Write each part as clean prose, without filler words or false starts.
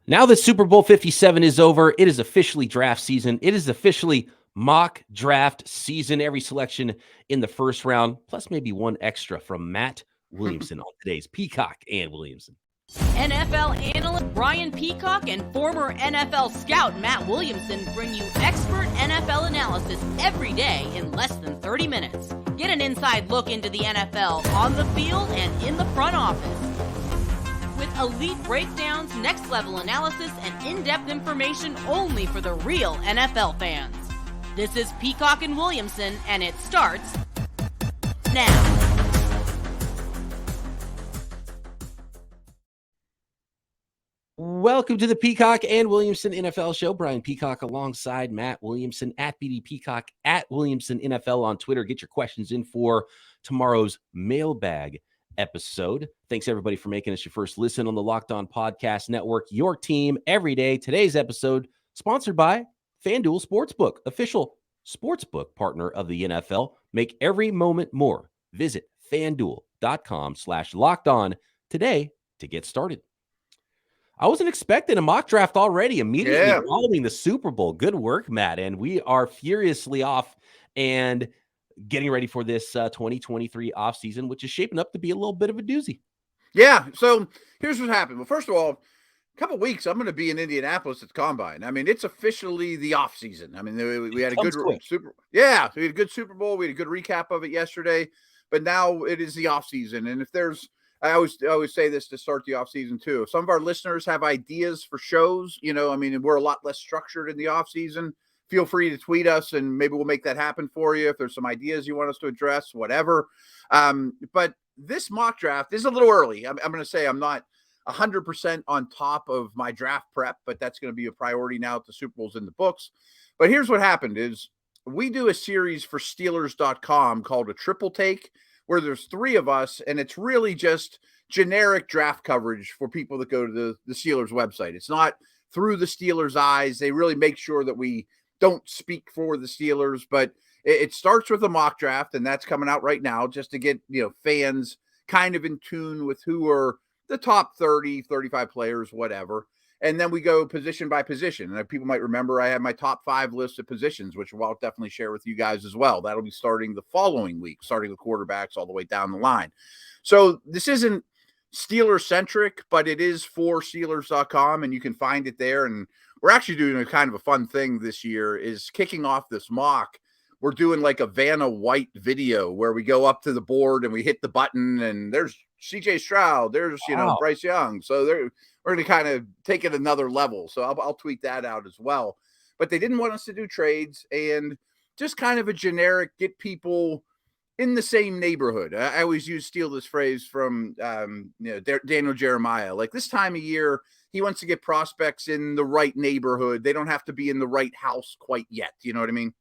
Now that Super Bowl 57 is over, it is officially draft season. It is officially mock draft season. Every selection in the first round, plus maybe one extra from Matt Williamson on today's Peacock and Williamson. NFL analyst Brian Peacock and former NFL scout Matt Williamson bring you expert NFL analysis every day in less than 30 minutes. Get an inside look into the NFL on the field and in the front office. With elite breakdowns, next-level analysis, and in-depth information only for the real NFL fans. This is Peacock and Williamson, and it starts now. Welcome to the Peacock and Williamson NFL Show. Brian Peacock alongside Matt Williamson at BD Peacock at Williamson NFL on Twitter. Get your questions in for tomorrow's mailbag episode. Thanks everybody for making us your first listen on the Locked On Podcast Network, your team every day. Today's episode sponsored by FanDuel Sportsbook, official sportsbook partner of the NFL. Make every moment more. Visit FanDuel.com/lockedon today to get started. I wasn't expecting a mock draft already immediately following the Super Bowl. Good work, Matt. And we are furiously off and getting ready for this 2023 offseason, which is shaping up to be a little bit of a doozy. Yeah, so here's what happened. Well, first of all, a couple of weeks, I'm going to be in Indianapolis at the Combine. I mean, it's officially the offseason. I mean, we had a good Super we had a good Super Bowl. We had a good recap of it yesterday, but now it is the offseason. And if there's I always say this to start the offseason too. If some of our listeners have ideas for shows, I mean, we're a lot less structured in the offseason. Feel free to tweet us and maybe we'll make that happen for you. If there's some ideas you want us to address, whatever. But this mock draft is a little early. I'm going to say I'm not 100% on top of my draft prep, but that's going to be a priority now that the Super Bowl's in the books. But here's what happened is we do a series for Steelers.com called a Triple Take, where there's three of us, and it's really just generic draft coverage for people that go to the Steelers website. It's not through the Steelers' eyes. They really make sure that we don't speak for the Steelers, but it starts with a mock draft, and that's coming out right now just to get, fans kind of in tune with who are the top 30, 35 players, whatever. And then we go position by position. And people might remember I have my top 5 list of positions, which I'll definitely share with you guys as well. That'll be starting the following week, starting with quarterbacks all the way down the line. So this isn't Steelers-centric, but it is for Steelers.com, and you can find it there. And we're actually doing a kind of a fun thing this year is kicking off this mock. We're doing like a Vanna White video where we go up to the board and we hit the button and there's CJ Stroud, there's, Bryce Young. So we're going to kind of take it another level. So I'll tweet that out as well. But they didn't want us to do trades and just kind of a generic get people in the same neighborhood. I always steal this phrase from Daniel Jeremiah. Like this time of year, he wants to get prospects in the right neighborhood. They don't have to be in the right house quite yet. You know what I mean?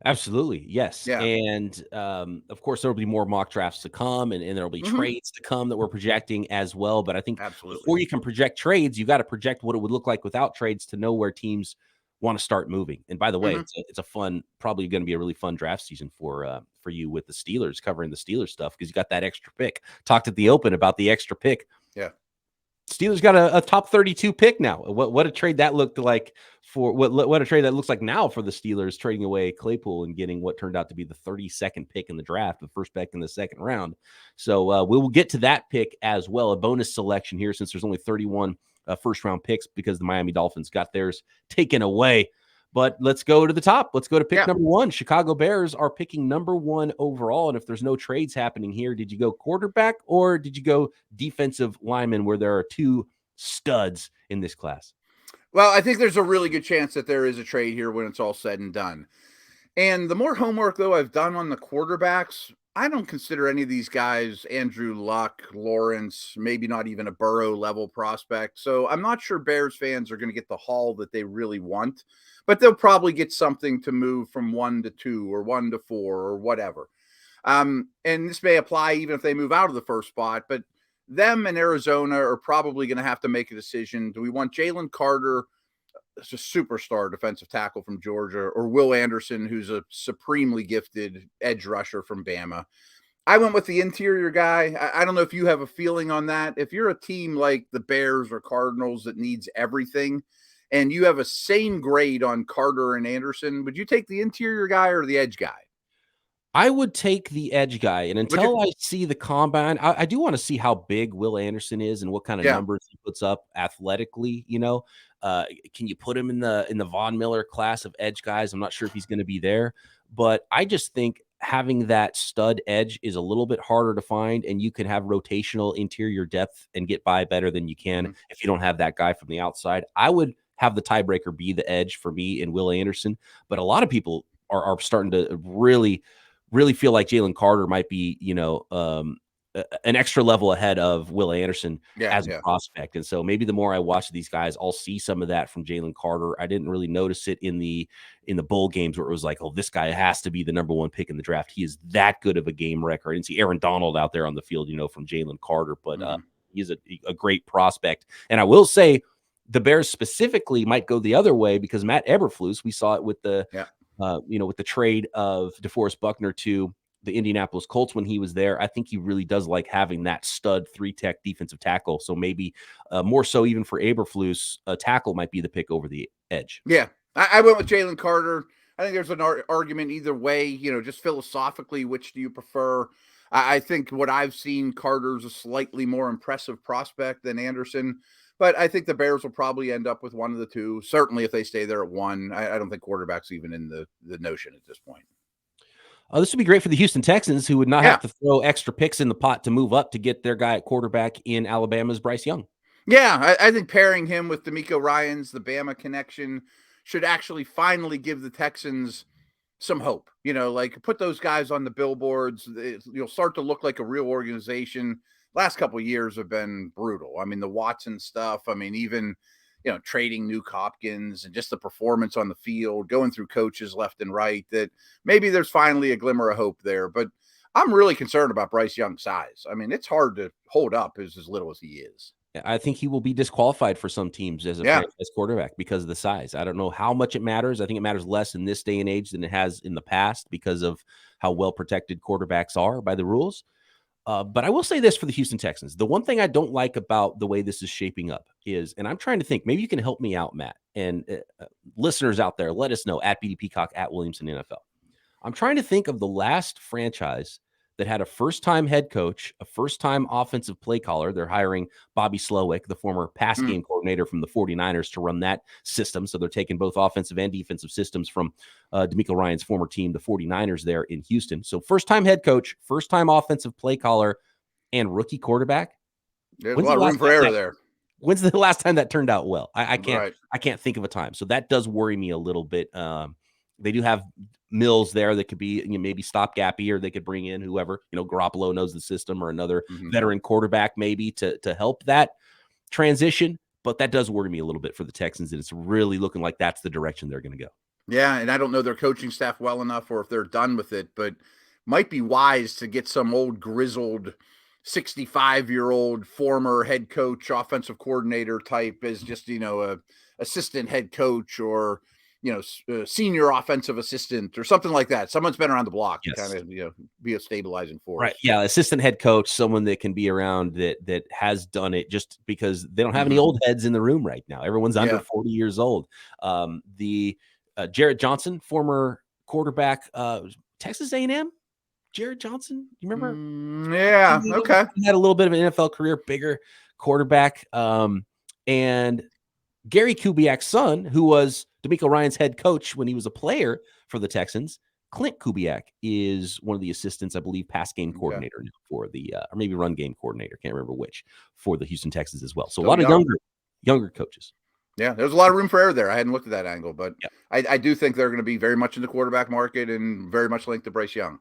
Absolutely. Yes. Yeah. And of course, there will be more mock drafts to come and there will be trades to come that we're projecting as well. But I think before you can project trades, you got to project what it would look like without trades to know where teams want to start moving. And by the way, it's a fun, probably going to be a really fun draft season for you with the Steelers, covering the Steelers stuff because you got that extra pick. Talked at the open about the extra pick. Yeah. Steelers got a top 32 pick now. What a trade that looked like for what a trade that looks like now for the Steelers, trading away Claypool and getting what turned out to be the 32nd pick in the draft, the first pick in the second round. So we will get to that pick as well. A bonus selection here since there's only 31 first round picks because the Miami Dolphins got theirs taken away. But let's go to the top. Let's go to pick number 1. Chicago Bears are picking number 1 overall. And if there's no trades happening here, did you go quarterback or did you go defensive lineman where there are 2 studs in this class? Well, I think there's a really good chance that there is a trade here when it's all said and done. And the more homework, though, I've done on the quarterbacks, I don't consider any of these guys Andrew Luck, Lawrence, maybe not even a Burrow level prospect. So I'm not sure Bears fans are going to get the haul that they really want, but they'll probably get something to move from 1 to 2 or 1 to 4 or whatever. And this may apply even if they move out of the first spot, but them and Arizona are probably going to have to make a decision. Do we want Jalen Carter, a superstar defensive tackle from Georgia, or Will Anderson, who's a supremely gifted edge rusher from Bama? I went with the interior guy. I don't know if you have a feeling on that. If you're a team like the Bears or Cardinals that needs everything, and you have a same grade on Carter and Anderson, would you take the interior guy or the edge guy? I would take the edge guy, and until I see the combine, I do want to see how big Will Anderson is and what kind of numbers he puts up athletically. Can you put him in the Von Miller class of edge guys? I'm not sure if he's going to be there, but I just think having that stud edge is a little bit harder to find, and you can have rotational interior depth and get by better than you can if you don't have that guy from the outside. I would have the tiebreaker be the edge for me and Will Anderson, but a lot of people are starting to really feel like Jalen Carter might be, an extra level ahead of Will Anderson as a prospect. And so maybe the more I watch these guys, I'll see some of that from Jalen Carter. I didn't really notice it in the bowl games where it was like, oh, this guy has to be the number one pick in the draft. He is that good of a game record. I didn't see Aaron Donald out there on the field, from Jalen Carter, but he's a great prospect. And I will say the Bears specifically might go the other way because Matt Eberflus, we saw it with the with the trade of DeForest Buckner to the Indianapolis Colts when he was there. I think he really does like having that stud 3-tech defensive tackle. So maybe more so even for Eberflus, a tackle might be the pick over the edge. Yeah, I went with Jalen Carter. I think there's an argument either way, just philosophically, which do you prefer? I think what I've seen, Carter's a slightly more impressive prospect than Anderson. But I think the Bears will probably end up with one of the two. Certainly, if they stay there at one, I don't think quarterback's even in the notion at this point. This would be great for the Houston Texans, who would not have to throw extra picks in the pot to move up to get their guy at quarterback in Alabama's Bryce Young. Yeah, I think pairing him with DeMeco Ryans, the Bama connection, should actually finally give the Texans some hope. Put those guys on the billboards. You'll start to look like a real organization. Last couple of years have been brutal. I mean, the Watson stuff. I mean, even, trading Nuke Hopkins and just the performance on the field, going through coaches left and right, that maybe there's finally a glimmer of hope there. But I'm really concerned about Bryce Young's size. I mean, it's hard to hold up as little as he is. I think he will be disqualified for some teams as a franchise quarterback because of the size. I don't know how much it matters. I think it matters less in this day and age than it has in the past because of how well protected quarterbacks are by the rules. But I will say this for the Houston Texans. The one thing I don't like about the way this is shaping up is, and I'm trying to think, maybe you can help me out, Matt, and listeners out there, let us know at BD Peacock at Williamson NFL. I'm trying to think of the last franchise that had a first-time head coach, a first-time offensive play caller. They're hiring Bobby Slowick, the former pass game coordinator from the 49ers, to run that system. So they're taking both offensive and defensive systems from DeMeco Ryans' former team, the 49ers there in Houston. So first-time head coach, first-time offensive play caller, and rookie quarterback. There's a lot of room for error there. When's the last time that turned out well? I can't think of a time. So that does worry me a little bit. They do have Mills there that could be maybe stopgappy, or they could bring in whoever, Garoppolo knows the system, or another veteran quarterback maybe to help that transition. But that does worry me a little bit for the Texans, and it's really looking like that's the direction they're going to go. Yeah, and I don't know their coaching staff well enough, or if they're done with it, but might be wise to get some old grizzled 65-year-old former head coach, offensive coordinator type as just, a assistant head coach, or senior offensive assistant or something like that. Someone's been around the block to kind of, be a stabilizing force. Right. Yeah. Assistant head coach, someone that can be around that has done it, just because they don't have any old heads in the room right now. Everyone's under 40 years old. The Jarrett Johnson, former quarterback, Texas A&M, Jarrett Johnson. You remember? Yeah. Okay. He had a little bit of an NFL career, bigger quarterback. And Gary Kubiak's son, who was DeMeco Ryans' head coach when he was a player for the Texans, Clint Kubiak, is one of the assistants, I believe, pass game coordinator for the, or maybe run game coordinator, can't remember which, for the Houston Texans as well. So a lot of younger coaches. Yeah, there's a lot of room for error there. I hadn't looked at that angle, but I do think they're going to be very much in the quarterback market and very much linked to Bryce Young.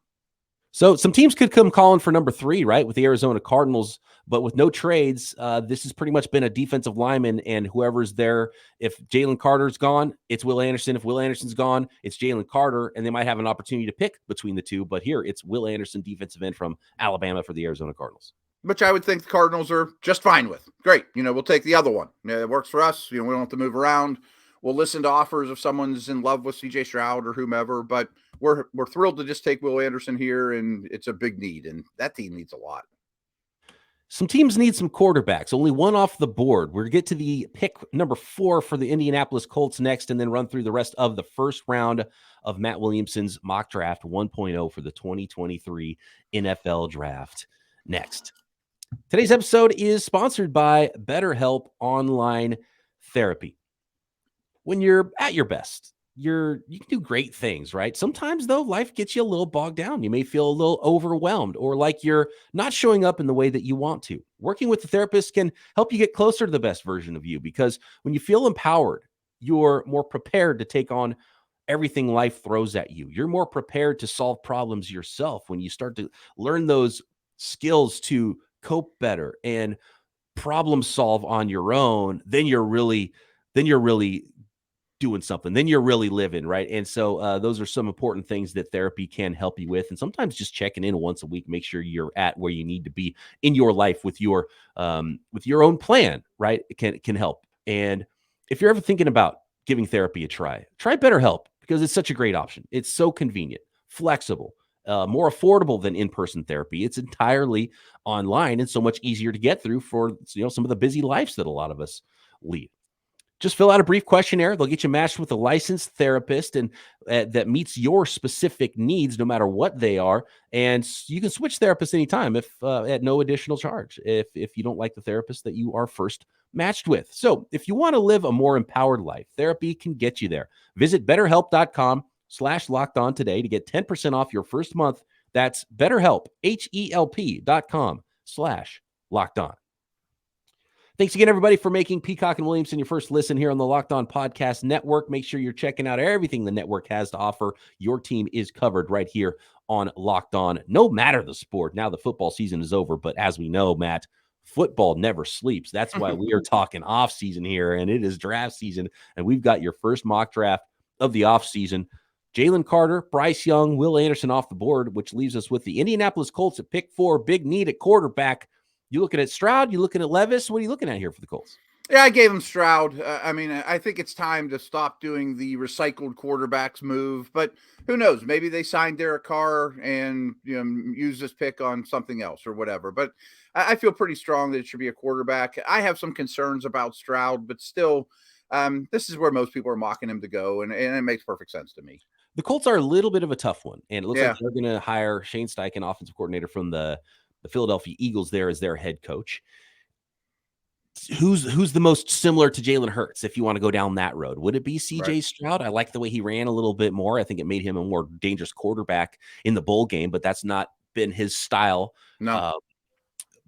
So some teams could come calling for number 3, right, with the Arizona Cardinals, but with no trades, this has pretty much been a defensive lineman, and whoever's there. If Jalen Carter's gone, it's Will Anderson. If Will Anderson's gone, it's Jalen Carter, and they might have an opportunity to pick between the two. But here, it's Will Anderson, defensive end from Alabama for the Arizona Cardinals. Which I would think the Cardinals are just fine with. Great. We'll take the other one. It works for us. We don't have to move around. we'll listen to offers if someone's in love with CJ Stroud or whomever, but we're thrilled to just take Will Anderson here, and it's a big need, and that team needs a lot. Some teams need some quarterbacks. Only one off the board. We're going to get to the pick number 4 for the Indianapolis Colts next, and then run through the rest of the first round of Matt Williamson's mock draft 1.0 for the 2023 NFL Draft next. Today's episode is sponsored by BetterHelp Online Therapy. When you're at your best, you can do great things, right? Sometimes, though, life gets you a little bogged down. You may feel a little overwhelmed or like you're not showing up in the way that you want to. Working with a therapist can help you get closer to the best version of you, because when you feel empowered, you're more prepared to take on everything life throws at you. You're more prepared to solve problems yourself. When you start to learn those skills to cope better and problem solve on your own, then you're really doing something. Then you're really living, right? And so those are some important things that therapy can help you with. And sometimes just checking in once a week, make sure you're at where you need to be in your life with your own plan, right? It can help. And if you're ever thinking about giving therapy a try BetterHelp, because it's such a great option. It's so convenient, flexible, more affordable than in-person therapy. It's entirely online and so much easier to get through for some of the busy lives that a lot of us lead. Just fill out a brief questionnaire. They'll get you matched with a licensed therapist and that meets your specific needs, no matter what they are. And you can switch therapists anytime if at no additional charge, if you don't like the therapist that you are first matched with. So if you want to live a more empowered life, therapy can get you there. Visit BetterHelp.com/lockedon today to get 10% off your first month. That's BetterHelp, HELP.com/lockedon. Thanks again, everybody, for making Peacock and Williamson your first listen here on the Locked On Podcast Network. Make sure you're checking out everything the network has to offer. Your team is covered right here on Locked On, no matter the sport. Now the football season is over, but as we know, Matt, football never sleeps. That's why we are talking off season here, and it is draft season, and we've got your first mock draft of the off season. Jalen Carter, Bryce Young, Will Anderson off the board, which leaves us with the Indianapolis Colts at pick 4. Big need at quarterback. You looking at Stroud? You looking at Levis? What are you looking at here for the Colts? Yeah, I gave him Stroud. I think it's time to stop doing the recycled quarterbacks move. But who knows? Maybe they signed Derek Carr and use this pick on something else or whatever. But I feel pretty strong that it should be a quarterback. I have some concerns about Stroud, but still, this is where most people are mocking him to go, and it makes perfect sense to me. The Colts are a little bit of a tough one, and it looks like they're going to hire Shane Steichen, offensive coordinator from the Philadelphia Eagles, there as their head coach. Who's the most similar to Jalen Hurts, if you want to go down that road? Would it be CJ Stroud? I like the way he ran a little bit more. I think it made him a more dangerous quarterback in the bowl game, but that's not been his style. No.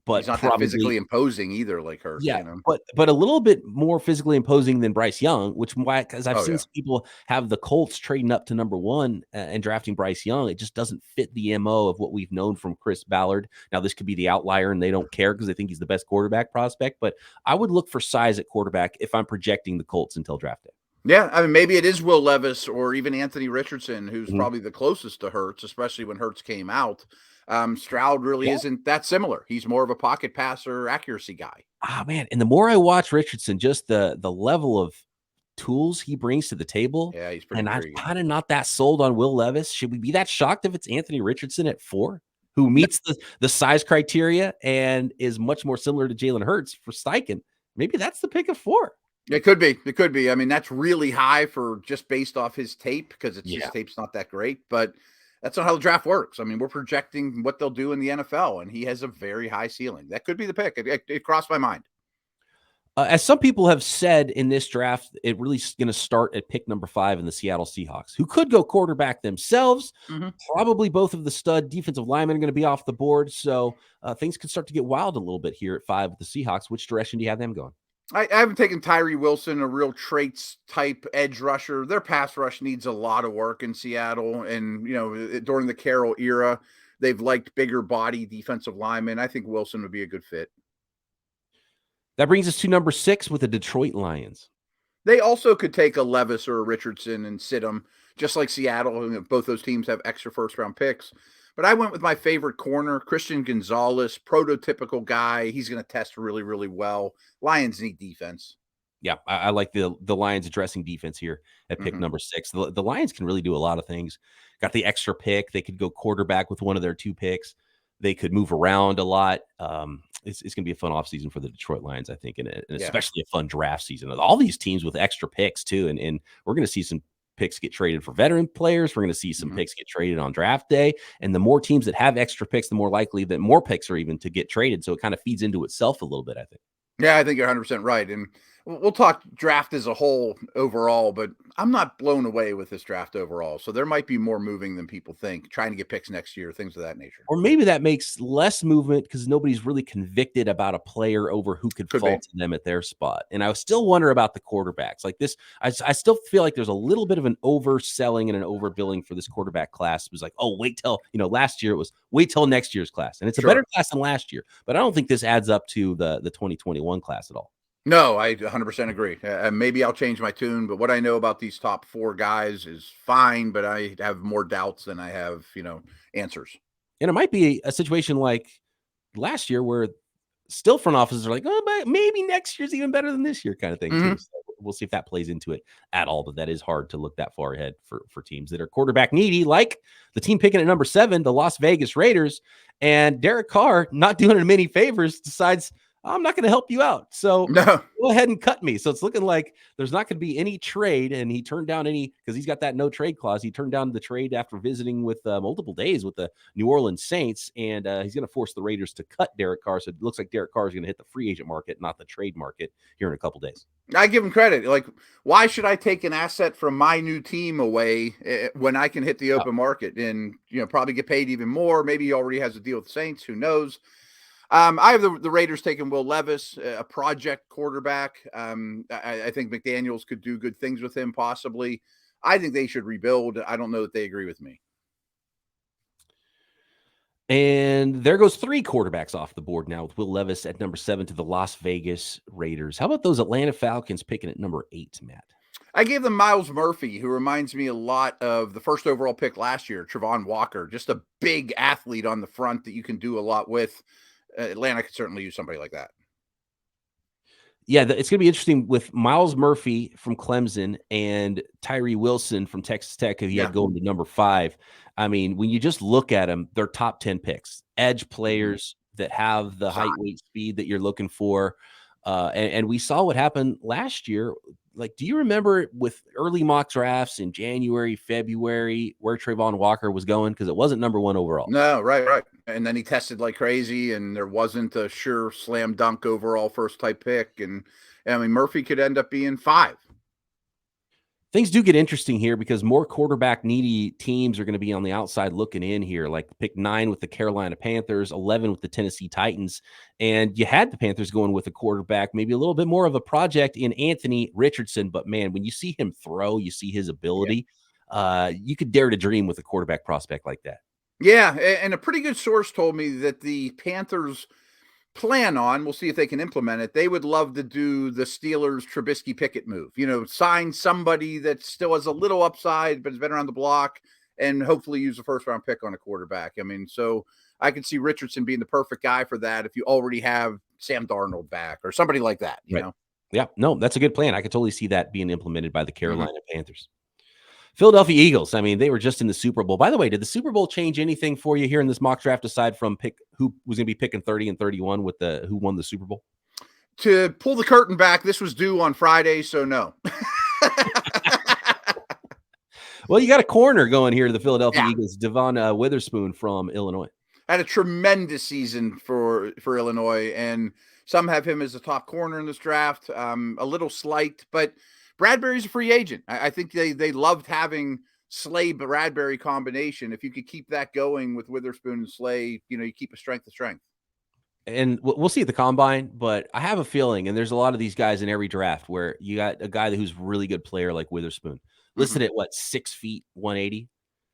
But he's not that physically imposing either, like Hurts. Yeah, but a little bit more physically imposing than Bryce Young, because I've seen some people have the Colts trading up to number 1 and drafting Bryce Young. It just doesn't fit the MO of what we've known from Chris Ballard. Now, this could be the outlier, and they don't care because they think he's the best quarterback prospect. But I would look for size at quarterback if I'm projecting the Colts until draft day. Yeah, maybe it is Will Levis or even Anthony Richardson, who's probably the closest to Hurts, especially when Hurts came out. Stroud really isn't that similar. He's more of a pocket passer, accuracy guy. Man. And the more I watch Richardson, just the level of tools he brings to the table. Yeah, he's pretty. And I'm kind of not that sold on Will Levis. Should we be that shocked if it's Anthony Richardson at 4, who meets the size criteria and is much more similar to Jalen Hurts for Steichen? Maybe that's the pick of 4. It could be. It could be. That's really high for just based off his tape, because his tape's not that great, but that's not how the draft works. We're projecting what they'll do in the NFL, and he has a very high ceiling. That could be the pick. It crossed my mind. As some people have said in this draft, it really is going to start at pick number 5 in the Seattle Seahawks, who could go quarterback themselves. Probably both of the stud defensive linemen are going to be off the board. So things could start to get wild a little bit here at 5 with the Seahawks. Which direction do you have them going? I haven't taken Tyree Wilson, a real traits type edge rusher. Their pass rush needs a lot of work in Seattle. And, during the Carroll era, they've liked bigger body defensive linemen. I think Wilson would be a good fit. That brings us to number 6 with the Detroit Lions. They also could take a Levis or a Richardson and sit them, just like Seattle. Both those teams have extra first-round picks. But I went with my favorite corner, Christian Gonzalez, prototypical guy. He's going to test really, really well. Lions need defense. Yeah, I like the Lions addressing defense here at pick number 6. The Lions can really do a lot of things. Got the extra pick. They could go quarterback with one of their 2 picks. They could move around a lot. It's going to be a fun offseason for the Detroit Lions, I think, and especially a fun draft season. All these teams with extra picks, too. And we're going to see some picks get traded for veteran players. We're going to see some picks get traded on draft day. And the more teams that have extra picks, the more likely that more picks are even to get traded. So it kind of feeds into itself a little bit, I think. Yeah, I think you're 100% right. And we'll talk draft as a whole overall, but I'm not blown away with this draft overall. So there might be more moving than people think, trying to get picks next year, things of that nature. Or maybe that makes less movement because nobody's really convicted about a player over who could fall to them at their spot. And I still wonder about the quarterbacks. Like this, I still feel like there's a little bit of an overselling and an overbilling for this quarterback class. It was like, oh, wait till, last year it was wait till next year's class. And it's a better class than last year. But I don't think this adds up to the 2021 class at all. No, I 100% agree. Maybe I'll change my tune, but what I know about these top 4 guys is fine, but I have more doubts than I have, answers. And it might be a situation like last year where still front offices are like, oh, but maybe next year's even better than this year kind of thing, too. So we'll see if that plays into it at all, but that is hard to look that far ahead for teams that are quarterback needy, like the team picking at number 7, the Las Vegas Raiders. And Derek Carr, not doing it many favors, decides, I'm not going to help you out. So go ahead and cut me. So it's looking like there's not going to be any trade. And he turned down because he's got that no trade clause. He turned down the trade after visiting with multiple days with the New Orleans Saints. And he's going to force the Raiders to cut Derek Carr. So it looks like Derek Carr is going to hit the free agent market, not the trade market here in a couple days. I give him credit. Like, why should I take an asset from my new team away when I can hit the open market and, probably get paid even more? Maybe he already has a deal with the Saints. Who knows? I have the Raiders taking Will Levis, a project quarterback. I think McDaniels could do good things with him, possibly. I think they should rebuild. I don't know that they agree with me. And there goes 3 quarterbacks off the board now with Will Levis at number 7 to the Las Vegas Raiders. How about those Atlanta Falcons picking at number 8, Matt? I gave them Miles Murphy, who reminds me a lot of the first overall pick last year, Travon Walker, just a big athlete on the front that you can do a lot with. Atlanta could certainly use somebody like that. Yeah, it's going to be interesting with Miles Murphy from Clemson and Tyree Wilson from Texas Tech, who he had going to number 5. I mean, when you just look at them, they're top 10 picks, edge players that have the height, weight, speed that you're looking for. And we saw what happened last year. Like, do you remember with early mock drafts in January, February, where Travon Walker was going? Because it wasn't number 1 overall. No, right. And then he tested like crazy, and there wasn't a sure slam dunk overall first type pick. And I mean, Murphy could end up being 5. Things do get interesting here because more quarterback needy teams are going to be on the outside looking in here, like pick 9 with the Carolina Panthers, 11 with the Tennessee Titans. And you had the Panthers going with a quarterback, maybe a little bit more of a project in Anthony Richardson. But man, when you see him throw, you see his ability. You could dare to dream with a quarterback prospect like that. Yeah. And a pretty good source told me that the Panthers plan on, we'll see if they can implement it, they would love to do the Steelers Trubisky Pickett move, sign somebody that still has a little upside but has been around the block and hopefully use a first round pick on a quarterback. I mean, so I could see Richardson being the perfect guy for that if you already have Sam Darnold back or somebody like that, you know. Yeah, no, that's a good plan. I could totally see that being implemented by the Carolina Panthers. Philadelphia Eagles, I mean, they were just in the Super Bowl. By the way, did the Super Bowl change anything for you here in this mock draft aside from pick who was going to be picking 30 and 31 with who won the Super Bowl? To pull the curtain back, this was due on Friday, so no. Well, you got a corner going here to the Philadelphia Eagles, Devon Witherspoon from Illinois. Had a tremendous season for Illinois, and some have him as a top corner in this draft. A little slight, but Bradbury's a free agent. I think they loved having Slay-Bradbury combination. If you could keep that going with Witherspoon and Slay, you keep a strength to strength. And we'll see at the combine, but I have a feeling, and there's a lot of these guys in every draft where you got a guy who's a really good player like Witherspoon, listed at 6 feet, 180.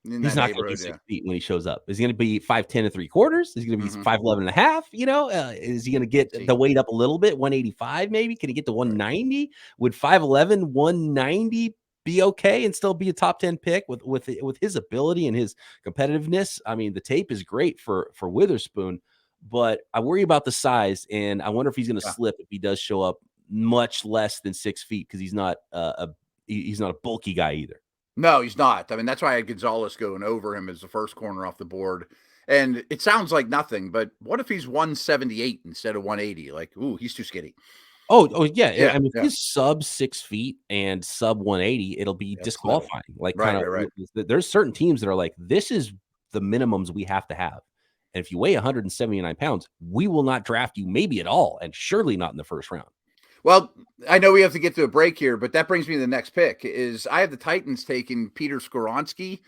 He's not going to be 6 feet when he shows up. Is he going to be 5'10 3/4? Is he going to be 5'11 and a half? Is he going to get the weight up a little bit? 185 maybe? Can he get to 190? Would 5'11, 190 be okay and still be a top 10 pick with his ability and his competitiveness? I mean, the tape is great for Witherspoon, but I worry about the size, and I wonder if he's going to slip if he does show up much less than 6 feet because he's not a bulky guy either. No, he's not. I mean, that's why I had Gonzalez going over him as the first corner off the board. And it sounds like nothing, but what if he's 178 instead of 180? Like, ooh, he's too skinny. Oh yeah. I mean, if he's sub 6 feet and sub 180, it'll be disqualifying. Like, right. There's certain teams that are like, this is the minimums we have to have. And if you weigh 179 pounds, we will not draft you maybe at all, and surely not in the first round. Well, I know we have to get to a break here, but that brings me to the next pick. Is I have the Titans taking Peter Skoronski,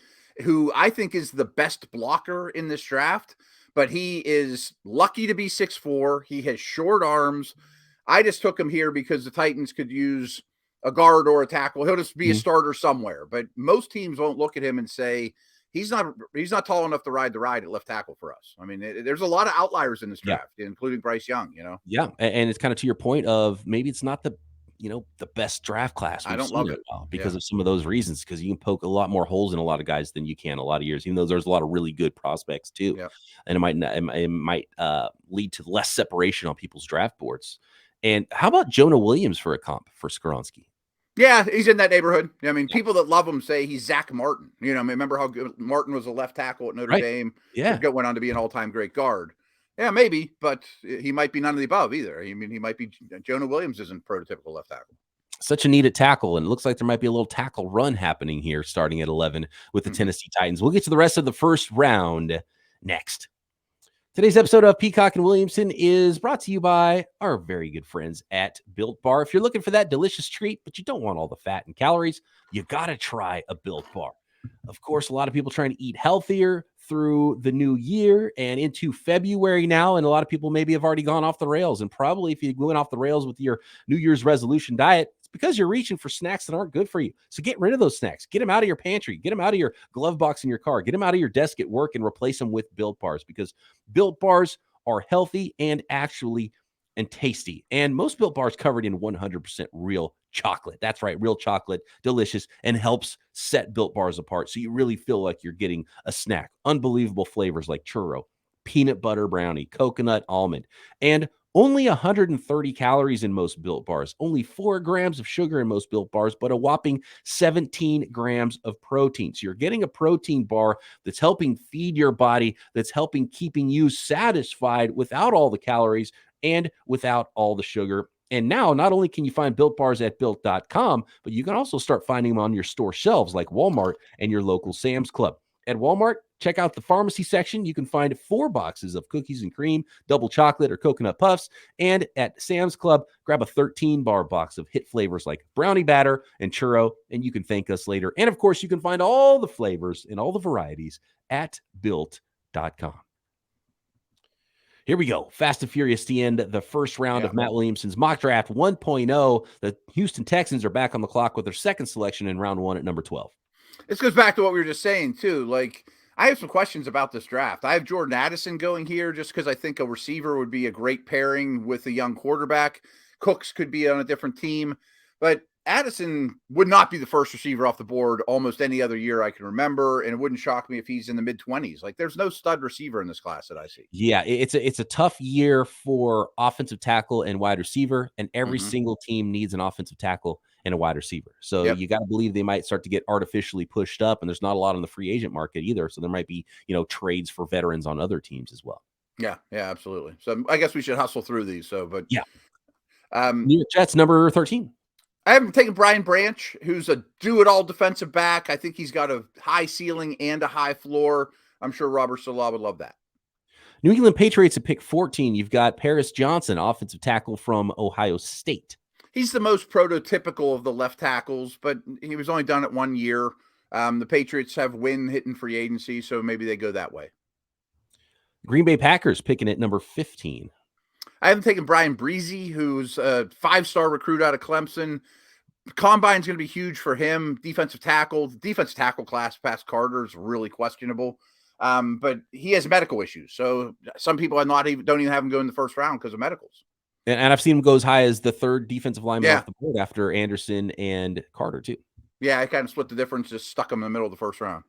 who I think is the best blocker in this draft, but he is lucky to be 6'4". He has short arms. I just took him here because the Titans could use a guard or a tackle. He'll just be a starter somewhere, but most teams won't look at him and say, he's not tall enough to ride the ride at left tackle for us. I mean, there's a lot of outliers in this draft, including Bryce Young, Yeah. And it's kind of to your point of maybe it's not the best draft class. I don't love it because of some of those reasons, because you can poke a lot more holes in a lot of guys than you can a lot of years, even though there's a lot of really good prospects too. Yeah. And it might lead to less separation on people's draft boards. And how about Jonah Williams for a comp for Skoronski? Yeah, he's in that neighborhood. I mean, people that love him say he's Zach Martin. Remember how good Martin was a left tackle at Notre Dame? Yeah. Went on to be an all-time great guard. Yeah, maybe, but he might be none of the above either. I mean, he might be Jonah Williams isn't prototypical left tackle. Such a needed tackle, and it looks like there might be a little tackle run happening here starting at 11 with the Tennessee Titans. We'll get to the rest of the first round next. Today's episode of Peacock and Williamson is brought to you by our very good friends at Built Bar. If you're looking for that delicious treat, but you don't want all the fat and calories, you got to try a Built Bar. Of course, a lot of people trying to eat healthier through the new year and into February now, and a lot of people maybe have already gone off the rails. And probably if you went off the rails with your New Year's resolution diet, it's because you're reaching for snacks that aren't good for you. So get rid of those snacks. Get them out of your pantry. Get them out of your glove box in your car. Get them out of your desk at work and replace them with Built Bars, because Built Bars are healthy and tasty. And most Built Bars covered in 100% real chocolate. That's right, real chocolate, delicious, and helps set Built Bars apart. So you really feel like you're getting a snack. Unbelievable flavors like churro, peanut butter brownie, coconut almond, and only 130 calories in most Built Bars, only 4 grams of sugar in most Built Bars, but a whopping 17 grams of protein. So you're getting a protein bar that's helping feed your body, that's helping keeping you satisfied without all the calories and without all the sugar. And now, not only can you find Built Bars at Built.com, but you can also start finding them on your store shelves like Walmart and your local Sam's Club. At Walmart, check out the pharmacy section. You can find 4 boxes of cookies and cream, double chocolate, or coconut puffs. And at Sam's Club, grab a 13-bar box of hit flavors like brownie batter and churro, and you can thank us later. And, of course, you can find all the flavors and all the varieties at Built.com. Here we go. Fast and furious to end the first round of Matt Williamson's mock draft 1.0. The Houston Texans are back on the clock with their second selection in round 1 at number 12. This goes back to what we were just saying, too. Like, I have some questions about this draft. I have Jordan Addison going here just because I think a receiver would be a great pairing with a young quarterback. Cooks could be on a different team. But Addison would not be the first receiver off the board almost any other year I can remember, and it wouldn't shock me if he's in the mid-20s. Like, there's no stud receiver in this class that I see. Yeah, it's a tough year for offensive tackle and wide receiver, and every single team needs an offensive tackle and a wide receiver. So you got to believe they might start to get artificially pushed up, and there's not a lot on the free agent market either. So there might be, trades for veterans on other teams as well. Yeah, absolutely. So I guess we should hustle through these. New York Jets, number 13. I haven't taken Brian Branch, who's a do-it-all defensive back. I think he's got a high ceiling and a high floor. I'm sure Robert Saleh would love that. New England Patriots at pick 14. You've got Paris Johnson, offensive tackle from Ohio State. He's the most prototypical of the left tackles, but he was only done it 1 year. The Patriots have Wynn hitting free agency, so maybe they go that way. Green Bay Packers picking at number 15. I haven't taken Brian Breezy, who's a 5-star recruit out of Clemson. Combine's going to be huge for him. Defensive tackle class past Carter is really questionable. But he has medical issues. So some people don't even have him go in the first round because of medicals. And I've seen him go as high as the 3rd defensive lineman off the board after Anderson and Carter too. Yeah, I kind of split the difference, just stuck him in the middle of the first round.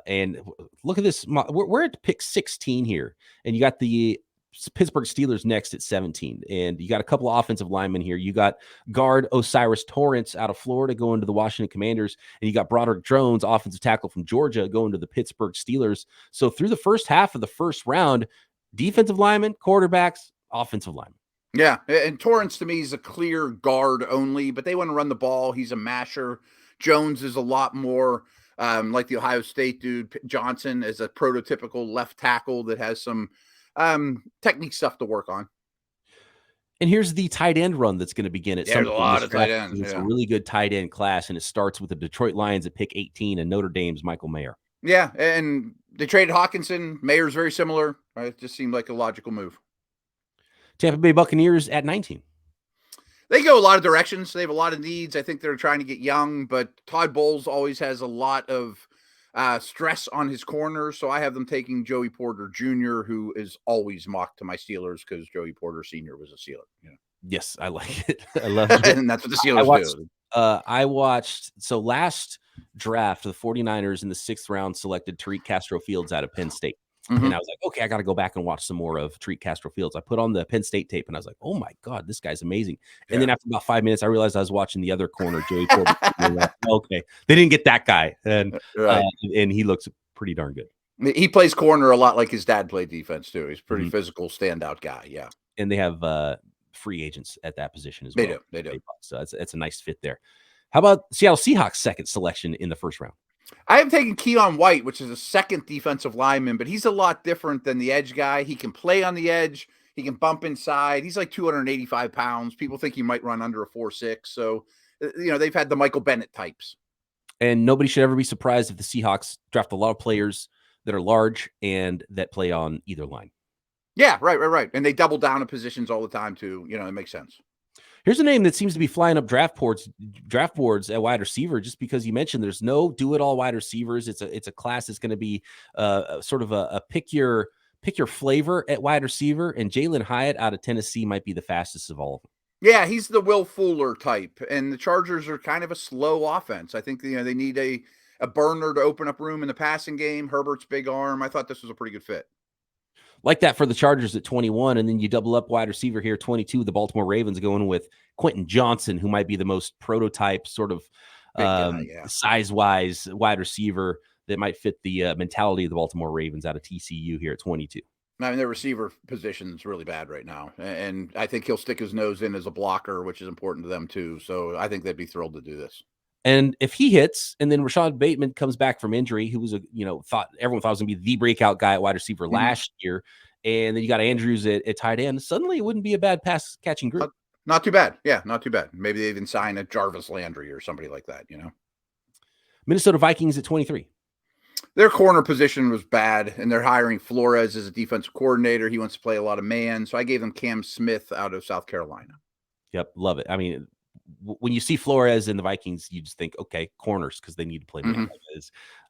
And look at this. We're at pick 16 here, and you got the Pittsburgh Steelers next at 17. And you got a couple of offensive linemen here. You got guard Osiris Torrance out of Florida going to the Washington Commanders. And you got Broderick Jones, offensive tackle from Georgia, going to the Pittsburgh Steelers. So through the first half of the first round, defensive linemen, quarterbacks, offensive linemen. Yeah, and Torrance to me is a clear guard only, but they want to run the ball. He's a masher. Jones is a lot more like the Ohio State dude. Johnson is a prototypical left tackle that has some technique stuff to work on. And here's the tight end run that's going to begin at There's a lot of tight ends. It's a really good tight end class, and it starts with the Detroit Lions at pick 18 and Notre Dame's Michael Mayer. Yeah, and they traded Hawkinson. Mayer's very similar. Right? It just seemed like a logical move. Tampa Bay Buccaneers at 19. They go a lot of directions. They have a lot of needs. I think they're trying to get young, but Todd Bowles always has a lot of stress on his corners. So I have them taking Joey Porter Jr., who is always mocked to my Steelers because Joey Porter Sr. was a Steeler. You know? Yes, I like it. I love it. And that's what the Steelers do. I watched, so last draft, the 49ers in the 6th round selected Tariq Castro-Fields out of Penn State. Mm-hmm. And I was like, okay, I got to go back and watch some more of Tariq Castro-Fields. I put on the Penn State tape and I was like, oh my God, this guy's amazing. Yeah. And then after about 5 minutes, I realized I was watching the other corner, Joey Porter. Like, okay, they didn't get that guy. And he looks pretty darn good. He plays corner a lot like his dad played defense too. He's a pretty physical standout guy. Yeah. And they have free agents at that position as well. They do. So that's a nice fit there. How about Seattle Seahawks second selection in the first round? I have taken Keon White, which is a second defensive lineman, but he's a lot different than the edge guy. He can play on the edge. He can bump inside. He's like 285 pounds. People think he might run under a 4.6. So, they've had the Michael Bennett types. And nobody should ever be surprised if the Seahawks draft a lot of players that are large and that play on either line. Yeah, right. And they double down in positions all the time too. It makes sense. Here's a name that seems to be flying up draft boards at wide receiver, just because you mentioned there's no do-it-all wide receivers. It's a class that's going to be sort of a pick your flavor at wide receiver, and Jalen Hyatt out of Tennessee might be the fastest of all of them. Yeah, he's the Will Fuller type, and the Chargers are kind of a slow offense. I think they need a burner to open up room in the passing game. Herbert's big arm. I thought this was a pretty good fit. Like that for the Chargers at 21, and then you double up wide receiver here, 22. The Baltimore Ravens going with Quentin Johnson, who might be the most prototype sort of size-wise wide receiver that might fit the mentality of the Baltimore Ravens out of TCU here at 22. I mean, their receiver position is really bad right now, and I think he'll stick his nose in as a blocker, which is important to them too. So I think they'd be thrilled to do this. And if he hits, and then Rashad Bateman comes back from injury, who was everyone thought was going to be the breakout guy at wide receiver last year, and then you got Andrews at tight end, suddenly it wouldn't be a bad pass catching group. Not too bad. Yeah, not too bad. Maybe they even sign a Jarvis Landry or somebody like that. Minnesota Vikings at 23. Their corner position was bad, and they're hiring Flores as a defensive coordinator. He wants to play a lot of man, so I gave them Cam Smith out of South Carolina. Yep, love it. I mean, when you see Flores in the Vikings, you just think, okay, corners, because they need to play man.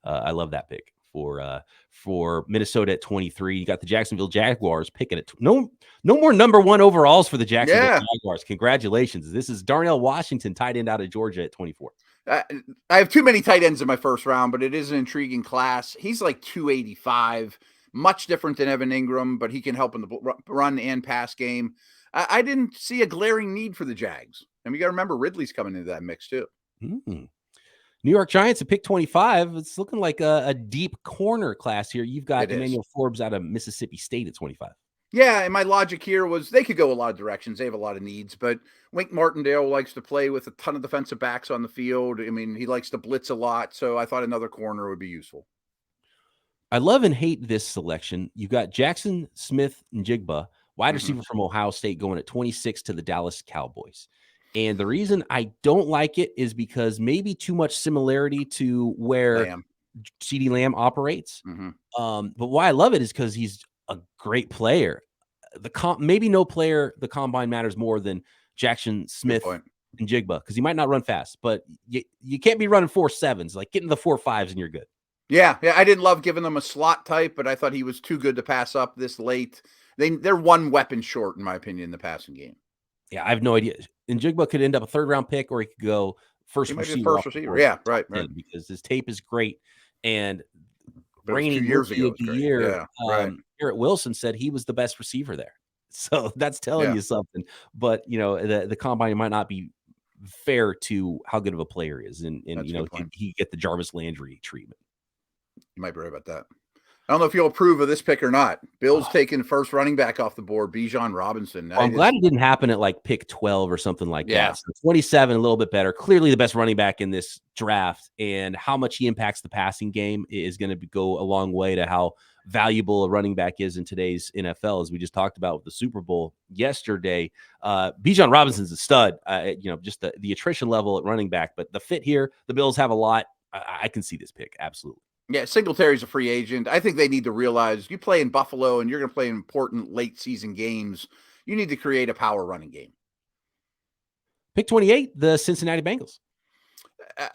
I love that pick for Minnesota at 23. You got the Jacksonville Jaguars picking it. No more number 1 overalls for the Jacksonville Jaguars. Congratulations. This is Darnell Washington, tight end out of Georgia at 24. I have too many tight ends in my first round, but it is an intriguing class. He's like 285, much different than Evan Ingram, but he can help in the run and pass game. I didn't see a glaring need for the Jags. And we got to remember Ridley's coming into that mix too. New York Giants at pick 25. It's looking like a deep corner class here. You've got Emmanuel Forbes out of Mississippi State at 25. Yeah, and my logic here was they could go a lot of directions. They have a lot of needs, but Wink Martindale likes to play with a ton of defensive backs on the field. I mean, he likes to blitz a lot, so I thought another corner would be useful. I love and hate this selection. You've got Jackson Smith and Jigba, wide receiver from Ohio State, going at 26 to the Dallas Cowboys. And the reason I don't like it is because maybe too much similarity to where CeeDee Lamb operates. But why I love it is because he's a great player. Maybe no player the combine matters more than Jackson Smith and Jigba, because he might not run fast, but you can't be running 4.7s. Like, get in the 4.5s and you're good. Yeah, I didn't love giving them a slot type, but I thought he was too good to pass up this late. They're one weapon short, in my opinion, in the passing game. Yeah, I have no idea. And Jigba could end up a 3rd round pick, or he could go first receiver. Yeah, right. Because his tape is great. And reigning rookie of the year, Yeah, right. Garrett Wilson said he was the best receiver there. So that's telling you something. But, the combine might not be fair to how good of a player is. And did he get the Jarvis Landry treatment? You might be right about that. I don't know if you'll approve of this pick or not. Bill's taking first running back off the board, Bijan Robinson. Well, I'm glad it didn't happen at like pick 12 or something like that. So 27, a little bit better. Clearly the best running back in this draft, and how much he impacts the passing game is going to go a long way to how valuable a running back is in today's NFL, as we just talked about with the Super Bowl yesterday. Bijan Robinson's a stud, just the attrition level at running back, but the fit here, the Bills have a lot. I can see this pick. Absolutely. Yeah, Singletary's a free agent. I think they need to realize you play in Buffalo and you're going to play in important late season games. You need to create a power running game. Pick 28, the Cincinnati Bengals.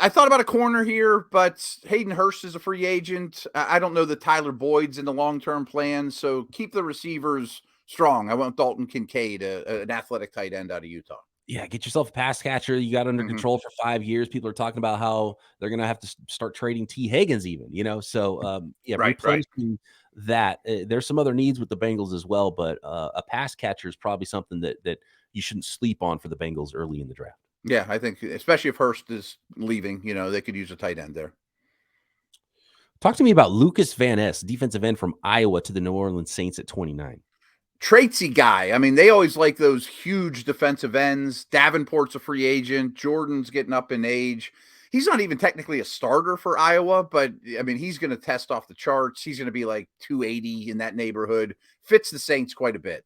I thought about a corner here, but Hayden Hurst is a free agent. I don't know that Tyler Boyd's in the long-term plan, so keep the receivers strong. I want Dalton Kincaid, an athletic tight end out of Utah. Yeah, get yourself a pass catcher you got under control for 5 years. People are talking about how they're going to have to start trading T. Higgins even, So, replacing that. There's some other needs with the Bengals as well, but a pass catcher is probably something that you shouldn't sleep on for the Bengals early in the draft. Yeah, I think especially if Hurst is leaving, they could use a tight end there. Talk to me about Lucas Van Ness, defensive end from Iowa to the New Orleans Saints at 29. Traitsy guy. I mean, they always like those huge defensive ends. Davenport's a free agent. Jordan's getting up in age. He's not even technically a starter for Iowa, but I mean, he's going to test off the charts. He's going to be like 280 in that neighborhood. Fits the Saints quite a bit.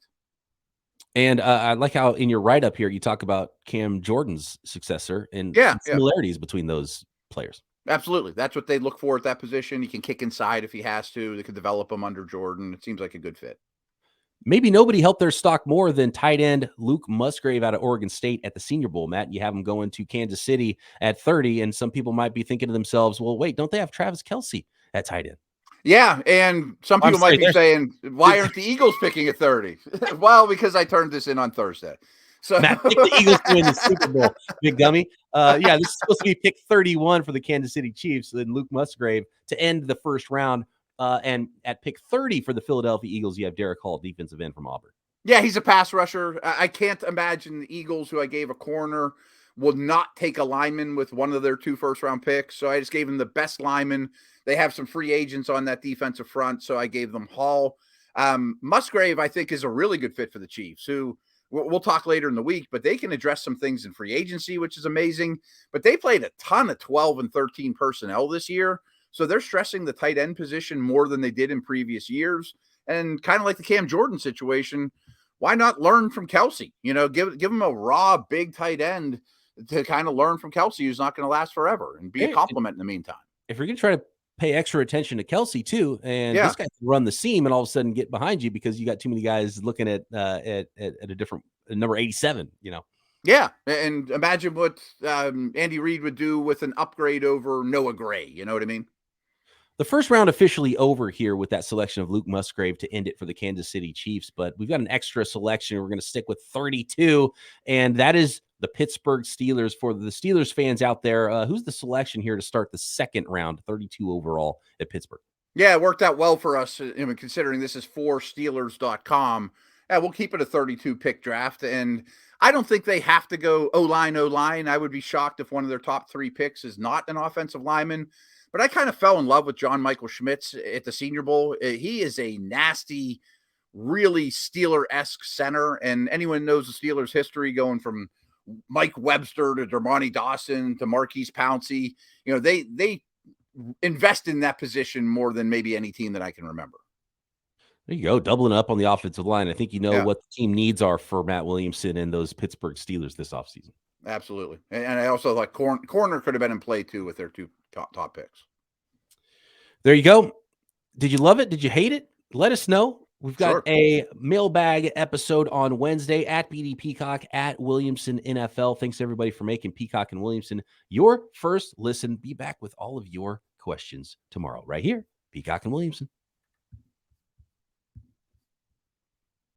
And I like how in your write-up here, you talk about Cam Jordan's successor and similarities between those players. Absolutely. That's what they look for at that position. He can kick inside if he has to. They could develop him under Jordan. It seems like a good fit. Maybe nobody helped their stock more than tight end Luke Musgrave out of Oregon State at the Senior Bowl, Matt. You have him going to Kansas City at 30, and some people might be thinking to themselves, well, wait, don't they have Travis Kelce at tight end? Yeah, and some people might be saying, why aren't the Eagles picking at 30? Well, because I turned this in on Thursday. So Matt, pick the Eagles to win the Super Bowl, big dummy. This is supposed to be pick 31 for the Kansas City Chiefs, and Luke Musgrave to end the first round. And at pick 30 for the Philadelphia Eagles, you have Derek Hall, defensive end from Auburn. Yeah, he's a pass rusher. I can't imagine the Eagles, who I gave a corner, will not take a lineman with one of their 2 first-round picks. So I just gave them the best lineman. They have some free agents on that defensive front, so I gave them Hall. Musgrave, I think, is a really good fit for the Chiefs, who we'll talk later in the week, but they can address some things in free agency, which is amazing. But they played a ton of 12 and 13 personnel this year. So they're stressing the tight end position more than they did in previous years. And kind of like the Cam Jordan situation, why not learn from Kelce? Give him a raw, big tight end to kind of learn from Kelce, who's not going to last forever, and be a compliment in the meantime. If you're going to try to pay extra attention to Kelce too, and this guy can run the seam and all of a sudden get behind you because you got too many guys looking at a different number 87, Yeah, and imagine what Andy Reid would do with an upgrade over Noah Gray. You know what I mean? The first round officially over here with that selection of Luke Musgrave to end it for the Kansas City Chiefs, but we've got an extra selection. We're going to stick with 32, and that is the Pittsburgh Steelers. For the Steelers fans out there, who's the selection here to start the second round, 32 overall at Pittsburgh? Yeah, it worked out well for us, considering this is for Steelers.com. Yeah, we'll keep it a 32 pick draft, and I don't think they have to go O-line. I would be shocked if one of their top 3 picks is not an offensive lineman. But I kind of fell in love with John Michael Schmitz at the Senior Bowl. He is a nasty, really Steeler-esque center. And anyone knows the Steelers' history, going from Mike Webster to Dermontti Dawson to Marquise Pouncey. They invest in that position more than maybe any team that I can remember. There you go, doubling up on the offensive line. I think what the team needs are for Matt Williamson and those Pittsburgh Steelers this offseason. Absolutely. And I also like corner could have been in play too with their 2 top picks. There you go. Did you love it? Did you hate it? Let us know. We've got a mailbag episode on Wednesday at BD Peacock at Williamson NFL. Thanks everybody for making Peacock and Williamson your first listen. Be back with all of your questions tomorrow right here, Peacock and Williamson.